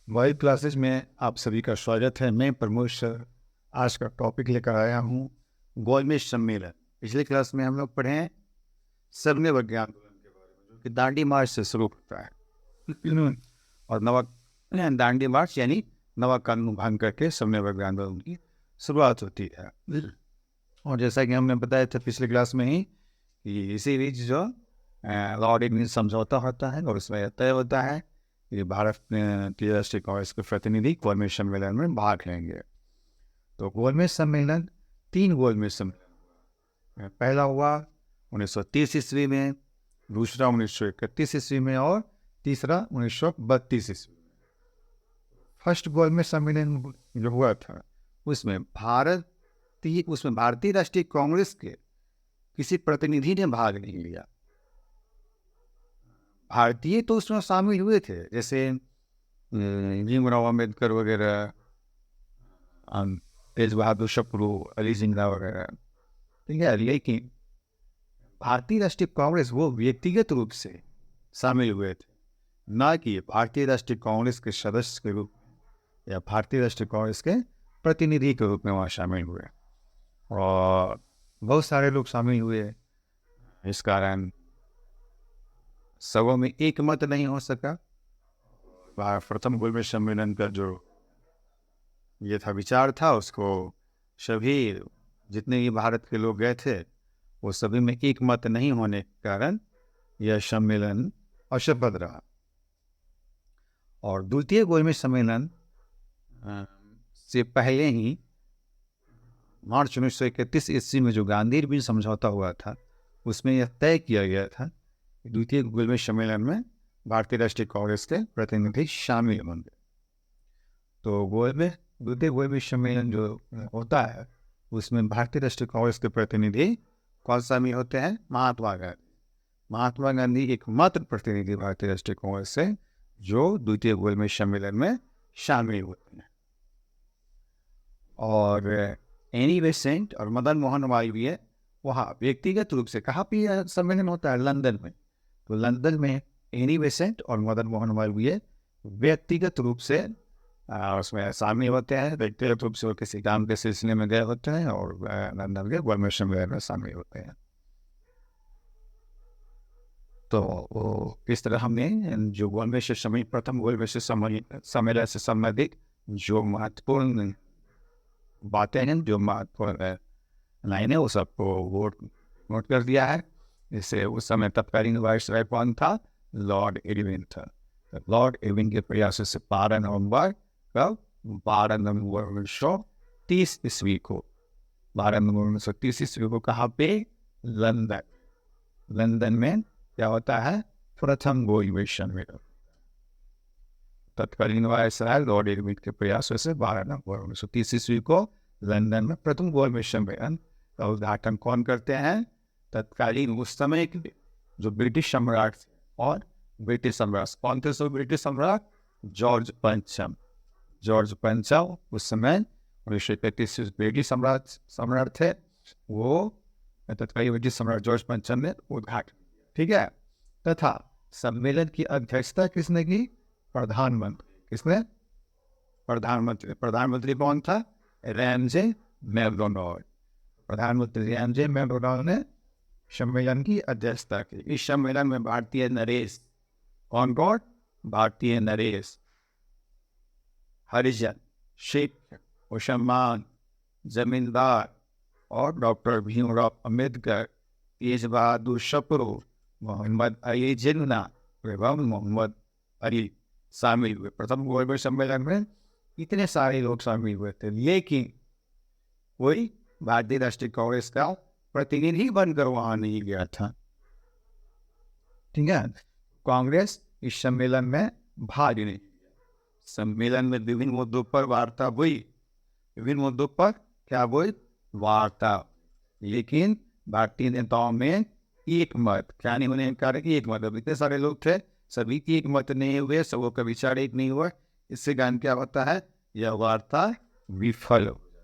Mobile classes में आप सभी का स्वागत है। मैं प्रमोद सर आज का टॉपिक लेकर आया हूँ गोलमेज सम्मेलन। पिछले क्लास में हम लोग पढ़े हैं सरने विज्ञान आंदोलन के बारे में, जो कि दांडी मार्च से शुरू होता है और नवा दांडी मार्च यानी नवा कानून भंग करके सरने विज्ञान आंदोलन की शुरुआत होती है। और जैसा कि हमने बताया था पिछले क्लास में ही कि इसी बीच जो लॉर्ड इरविन समझौता होता है और उसमें तय होता है कि भारत की राष्ट्रीय कांग्रेस के प्रतिनिधि गोलमेज सम्मेलन में भाग लेंगे। तो गोलमेज सम्मेलन 3 गोलमेज सम्मेलन पहला हुआ 1930 ईस्वी में, दूसरा 1931 ईस्वी में और तीसरा 1932 ईस्वी में। फर्स्ट गोलमेज सम्मेलन जो हुआ था उसमें भारतीय राष्ट्रीय कांग्रेस के किसी प्रतिनिधि ने भाग नहीं लिया। भारतीय तो उसमें शामिल हुए थे, जैसे भीमराव अम्बेडकर वगैरह, तेज बहादुर शप्रू, अली जिंदा वगैरह, ठीक है। लेकिन भारतीय राष्ट्रीय कांग्रेस वो व्यक्तिगत रूप से शामिल हुए थे, ना कि भारतीय राष्ट्रीय कांग्रेस के सदस्य के रूप में या भारतीय राष्ट्रीय कांग्रेस के प्रतिनिधि के रूप में वहाँ शामिल हुए। और बहुत सारे लोग शामिल हुए, इस कारण सबों में एक मत नहीं हो सका। प्रथम गोलमेज सम्मेलन का जो ये था विचार था, उसको सभी जितने भी भारत के लोग गए थे वो सभी में एक मत नहीं होने के कारण यह सम्मेलन असफल रहा। और द्वितीय गोलमेज सम्मेलन से पहले ही मार्च 1931 ईस्वी में जो गांधी इरविन समझौता हुआ था उसमें यह तय किया गया था कि द्वितीय गोलमेज सम्मेलन में भारतीय राष्ट्रीय कांग्रेस के प्रतिनिधि शामिल होंगे। तो द्वितीय गोलमेज सम्मेलन जो होता है उसमें भारतीय राष्ट्रीय कांग्रेस के प्रतिनिधि कौन शामिल होते हैं? महात्मा गांधी एकमात्र प्रतिनिधि भारतीय राष्ट्रीय कांग्रेस से जो द्वितीय गोलमेज सम्मेलन में शामिल होते हैं। और एनी बेसेंट और मदन मोहन मालवीय वहाँ व्यक्तिगत रूप से, कहाँ पे सम्मेलन होता है? लंदन में। तो लंदन में एनी बेसेंट और मदन मोहन मालवीय व्यक्तिगत रूप से उसमें शामिल होते हैं। व्यक्तिगत रूप से वो किसी काम के सिलसिले में गए होते हैं और लंदन के गोलमेज सम्मेलन में शामिल होते हैं। तो वो इस तरह हमने जो प्रथम गोलमेज सम्मेलन से संबंधित जो महत्वपूर्ण बातें हैं, जो महत्वपूर्ण लाइन है, वो सबको नोट कर दिया है। इससे उस समय तत्कालीन वाइसराय कौन था? लॉर्ड इरविन था। लॉर्ड इरविन के प्रयासों से 12 नवंबर 1930 ईस्वी को 1930 ईस्वी को कहाँ पे? लंदन में क्या होता है? प्रथम गोलमेज सम्मेलन। तत्कालीन वाइसराय लॉर्ड इरविन के प्रयासों से 12 नवंबर 1930 ईस्वी को लंदन में प्रथम गोलमेज सम्मेलन का उद्घाटन कौन करते हैं? तत्कालीन उस समय के जो ब्रिटिश सम्राट थे। और ब्रिटिश सम्राट कौन थे? सो ब्रिटिश सम्राट जॉर्ज पंचम उस समय 1931 ब्रिटिश सम्राट थे। वो तत्कालीन ब्रिटिश सम्राट जॉर्ज पंचम ने उद्घाटन, ठीक है। तथा सम्मेलन की अध्यक्षता किसने की? प्रधानमंत्री। किसने? प्रधानमंत्री कौन था? Ramsay MacDonald. प्रधानमंत्री रैमजे मैकडोनाल्ड ने सम्मेलन की अध्यक्षता की। इस सम्मेलन में भारतीय नरेश हरिजन, सिख, मुसलमान, जमींदार और डॉक्टर भीमराव अम्बेडकर, तेज बहादुर शप्रू, मोहम्मद अली जिन्ना एवं मोहम्मद अली शामिल हुए। प्रथम गोलमेज सम्मेलन में इतने सारे लोग शामिल हुए थे, लेकिन कोई भारतीय राष्ट्रीय कांग्रेस का प्रतिनिधि बनकर वहां नहीं गया था, ठीक है। कांग्रेस इस सम्मेलन में भाग नहीं लिया। सम्मेलन में विभिन्न मुद्दों पर वार्ता हुई, विभिन्न मुद्दों पर क्या हुई? वार्ता। लेकिन भारतीय नेताओं में एक मत क्या नहीं होने के कारण कि एक मत, इतने सारे लोग थे, सभी की एक मत नहीं हुए, सबों का विचार एक नहीं हुआ। इससे कारण क्या होता है? यह वार्ता विफल हो जाती है।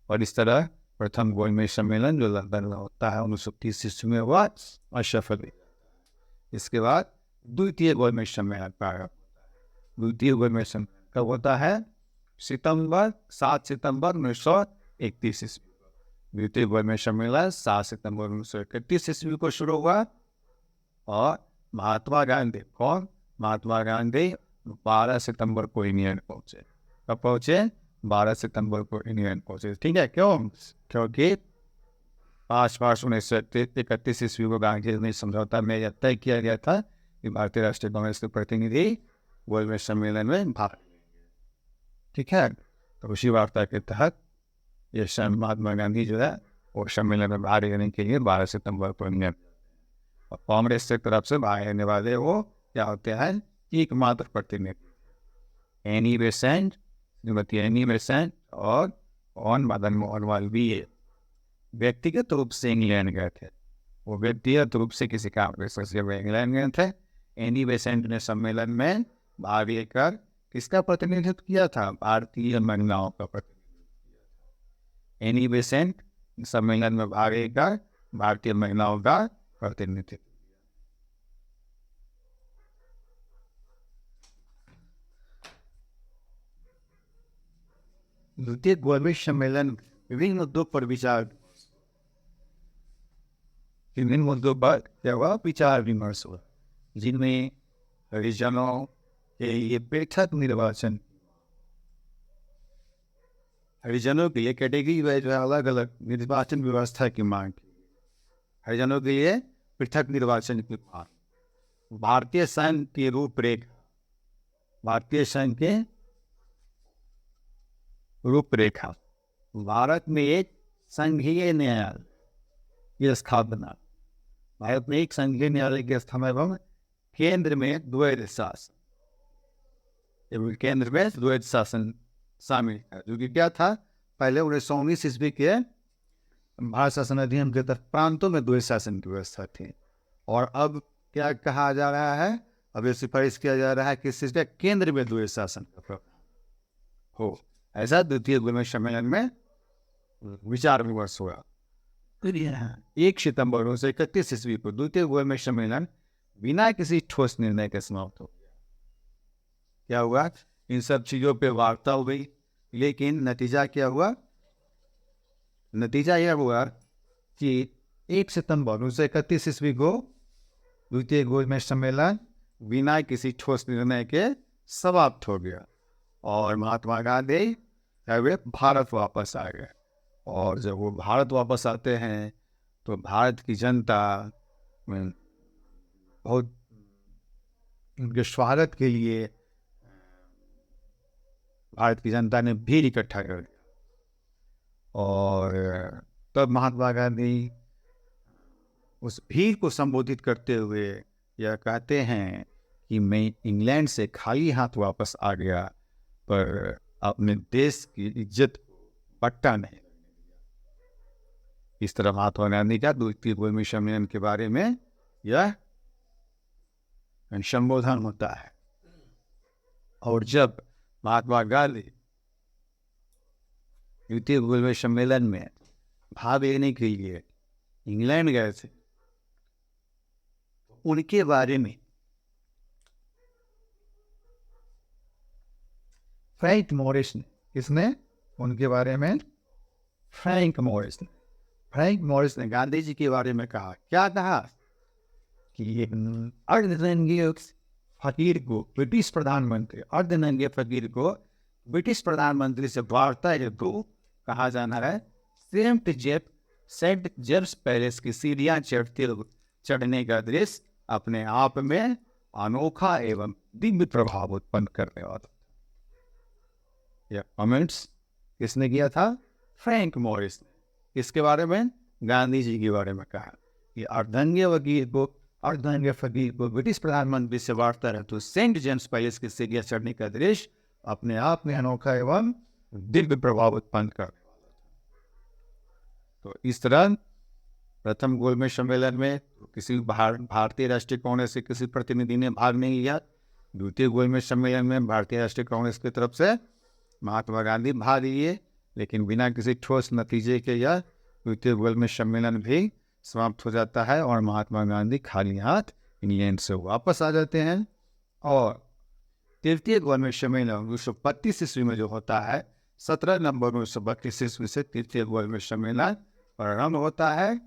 और इस तरह प्रथम गोलमेज सम्मेलन जो लंदन में होता है 1930 ईस्वी में हुआ, असफल हो जाता है। इसके बाद द्वितीय गोलमेज सम्मेलन प्रारंभ होता है। द्वितीय गोलमेज सम्मेलन कब होता है? 7 सितंबर 1931 ईस्वी को द्वितीय गोलमेज सम्मेलन 7 सितंबर 1931 ईस्वी को शुरू हुआ। और महात्मा गांधी, कौन? महात्मा गांधी 12 सितंबर को इंग्लैंड पहुंचे। कब पहुंचे? 12 सितंबर को इंग्लैंड पहुंचे। ठीक है, क्यों? क्योंकि 5 मार्च 1931 ईस्वी को गांधी ने समझौता में यह तय किया गया था कि भारतीय राष्ट्रीय कांग्रेस के प्रतिनिधि गोलमेज सम्मेलन में भाग। ठीक है, तो उसी वार्ता के तहत ये महात्मा गांधी जो है वो सम्मेलन में भाग लेने के लिए 12 सितंबर को इंग्लैंड, और कांग्रेस की तरफ से भाग लेने वाले वो क्या होते हैं? एकमात्र प्रतिनिधि Annie Besant, Shrimati Annie Besant और मदन मोहन मालवीय व्यक्तिगत रूप से इंग्लैंड गए थे। वो व्यक्तिगत रूप से किसी काम से इंग्लैंड गए थे। एनी बेसेंट ने सम्मेलन में भाग लेकर किसका प्रतिनिधित्व किया था? भारतीय महिलाओं का प्रतिनिधित्व किया था। एनी बेसेंट सम्मेलन में भाग लेकर भारतीय महिलाओं का प्रतिनिधित्व किया। द्वितीय गोलमेज सम्मेलन विभिन्न मुद्दों पर विचार विमर्श हुआ, जिनमें हरिजनों के लिए पृथक निर्वाचन, हरिजनों के लिए कैटेगरी वाइज अलग अलग निर्वाचन व्यवस्था की मांग की। हरिजनों के लिए पृथक निर्वाचन की मांग, भारतीय संघ की रूपरेखा, भारतीय संघ के रूपरेखा, भारत में एक संघीय न्यायालय की स्थापना, भारत में एक संघीय न्यायालय की स्थापना एवं केंद्र में द्वैध शासन, केंद्र में द्वैध शासन शामिल है। जो कि क्या था? पहले 1919 ईस्वी के भारत शासन अधिनियम के तहत प्रांतों में द्वैध शासन की व्यवस्था थी, और अब क्या कहा जा रहा है? अब ये सिफारिश किया जा रहा है कि इसके केंद्र में द्वैध शासन का हो। ऐसा द्वितीय गोलमेज सम्मेलन में विचार विमर्श हुआ। 1 सितंबर 1931 ईस्वी को द्वितीय गोलमेज सम्मेलन बिना किसी ठोस निर्णय के समाप्त हो गया। क्या हुआ? इन सब चीजों पे वार्ता हुई, लेकिन नतीजा क्या हुआ? नतीजा यह हुआ कि 1 सितंबर 1931 ईस्वी को द्वितीय गोलमेज सम्मेलन बिना किसी ठोस निर्णय के समाप्त हो गया, और महात्मा गांधी वे भारत वापस आ गए। और जब वो भारत वापस आते हैं तो भारत की जनता बहुत उनके स्वागत के लिए भारत की जनता ने भीड़ इकट्ठा कर दिया, और तब महात्मा गांधी उस भीड़ को संबोधित करते हुए यह कहते हैं कि मैं इंग्लैंड से खाली हाथ वापस आ गया, पर अपने देश की इज्जत को पट्टा नहीं। इस तरह महात्मा गांधी का द्वितीय गोलमेज सम्मेलन के बारे में यह संबोधन होता है। और जब महात्मा गांधी द्वितीय गोलमेज सम्मेलन में भाग लेने के लिए इंग्लैंड गए थे, उनके बारे में फ्रैंक मॉरिस ने, किसने? उनके बारे में फ्रैंक मॉरिस ने गांधी जी के बारे में कहा। क्या कहा? कि अर्धनंगे फकीर को ब्रिटिश प्रधानमंत्री से वार्ता हेतु कहा जाना है सेंट जेम्स पैलेस की सीढ़ियां चढ़ने का दृश्य अपने आप में अनोखा एवं दिव्य प्रभाव उत्पन्न करने वाला। यह कमेंट्स किसने किया था? फ्रैंक मॉरिस ने। इसके बारे में गांधी जी के बारे में कहा कि अर्धनंगे फकीर को ब्रिटिश प्रधानमंत्री से वार्ता है तो सेंट जेम्स पैलेस की सीढ़ियां चढ़ने का दृश्य अपने आप में अनोखा एवं दिव्य प्रभाव उत्पन्न करने वाला था। तो इस तरह प्रथम गोलमेज सम्मेलन में किसी भारतीय राष्ट्रीय कांग्रेस के किसी प्रतिनिधि ने भाग नहीं लिया। द्वितीय गोलमेज सम्मेलन में भारतीय राष्ट्रीय कांग्रेस की तरफ से महात्मा गांधी भाग लिए, लेकिन बिना किसी ठोस नतीजे के यह द्वितीय गोलमेज सम्मेलन भी समाप्त हो जाता है और महात्मा गांधी खाली हाथ इंग्लैंड से वापस आ जाते हैं। और तृतीय गोलमेज सम्मेलन 1932 ईस्वी में जो होता है, 17 नवंबर 1932 ईस्वी से तृतीय गोलमेज सम्मेलन प्रारंभ होता है,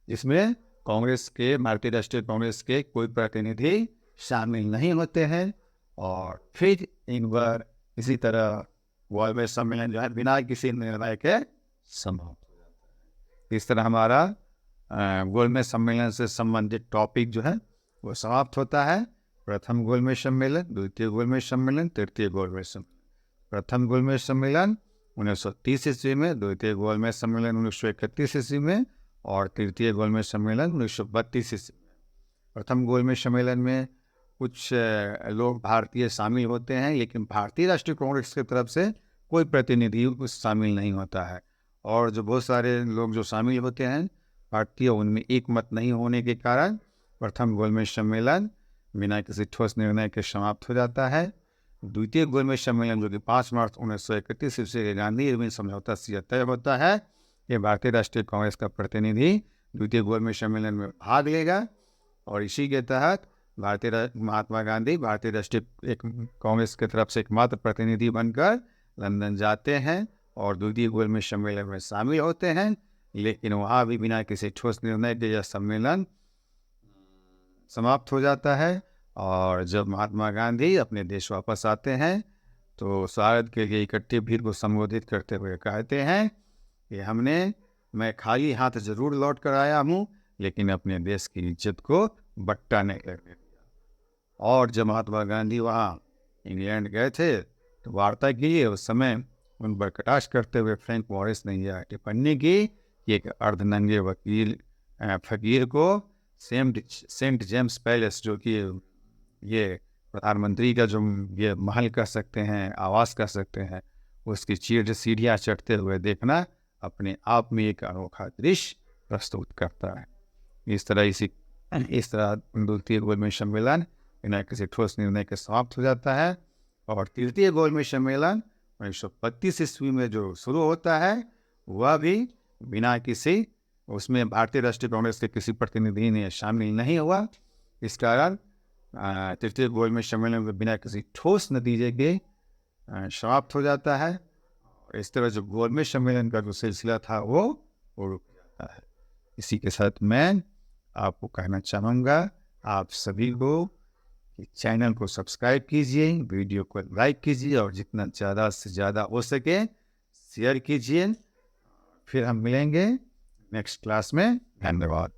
जिसमें कांग्रेस के, भारतीय राष्ट्रीय कांग्रेस के कोई प्रतिनिधि शामिल नहीं होते हैं। और फिर एक बार इसी तरह गोलमेज सम्मेलन जो है बिना किसी निर्णय के समाप्त हो जाता है। इस तरह हमारा गोलमेज सम्मेलन से संबंधित टॉपिक जो है वो समाप्त होता है। प्रथम गोलमेज सम्मेलन, द्वितीय गोलमेज सम्मेलन, तृतीय गोलमेज सम्मेलन। प्रथम गोलमेज सम्मेलन 1930 ईस्वी में, द्वितीय गोलमेज सम्मेलन 1931 ईस्वी में और तृतीय गोलमेज सम्मेलन 1932 ईस्वी में। प्रथम गोलमेज सम्मेलन में कुछ लोग भारतीय शामिल होते हैं, लेकिन भारतीय राष्ट्रीय कांग्रेस की तरफ से कोई प्रतिनिधि उस शामिल नहीं होता है। और जो बहुत सारे लोग जो शामिल होते हैं भारतीय, उनमें एक मत नहीं होने के कारण प्रथम गोलमेज सम्मेलन बिना किसी ठोस निर्णय के समाप्त हो जाता है। द्वितीय गोलमेज सम्मेलन जो कि 5 मार्च 1931 ईस्वी के गांधी इरविन समझौता से तय होता है, ये भारतीय राष्ट्रीय कांग्रेस का प्रतिनिधि द्वितीय गोलमेज सम्मेलन में भाग लेगा और इसी के तहत महात्मा गांधी भारतीय राष्ट्रीय कांग्रेस की तरफ से एकमात्र प्रतिनिधि बनकर लंदन जाते हैं और द्वितीय गोलमेज सम्मेलन में शामिल होते हैं। लेकिन वहाँ भी बिना किसी ठोस निर्णय के यह सम्मेलन समाप्त हो जाता है। और जब महात्मा गांधी अपने देश वापस आते हैं तो स्वागत के लिए इकट्ठी भीड़ को संबोधित करते हुए कहते हैं कि मैं खाली हाथ जरूर लौट कर आया हूँ, लेकिन अपने देश की इज्जत को बट्टा नहीं लगने दिया। और जब महात्मा गांधी वहाँ इंग्लैंड गए थे तो वार्ता की, उस समय उन पर कटाक्ष करते हुए फ्रैंक मॉरिस ने यह टिप्पणी की कि एक अर्धनंगे वकील फकीर को सेंट जेम्स पैलेस, जो कि ये प्रधानमंत्री का जो ये महल कह सकते हैं, आवास कह सकते हैं, उसकी सीढ़ियाँ चढ़ते हुए देखना अपने आप में एक अनोखा दृश्य प्रस्तुत करता है। इस तरह द्वितीय गोलमेज सम्मेलन बिना किसी ठोस निर्णय के समाप्त हो जाता है। और तृतीय गोलमेज सम्मेलन 1932 ईस्वी में जो शुरू होता है वह भी बिना किसी, उसमें भारतीय राष्ट्रीय कांग्रेस के किसी प्रतिनिधि ने शामिल नहीं हुआ। इस कारण तृतीय गोलमेज सम्मेलन में बिना किसी ठोस नतीजे के समाप्त हो जाता है। इस तरह जो गोलमेज सम्मेलन का जो सिलसिला था वो रुक जाता है। इसी के साथ मैं आपको कहना चाहूँगा आप सभी को कि चैनल को सब्सक्राइब कीजिए, वीडियो को लाइक कीजिए और जितना ज़्यादा से ज़्यादा हो सके शेयर कीजिए। फिर हम मिलेंगे नेक्स्ट क्लास में। धन्यवाद।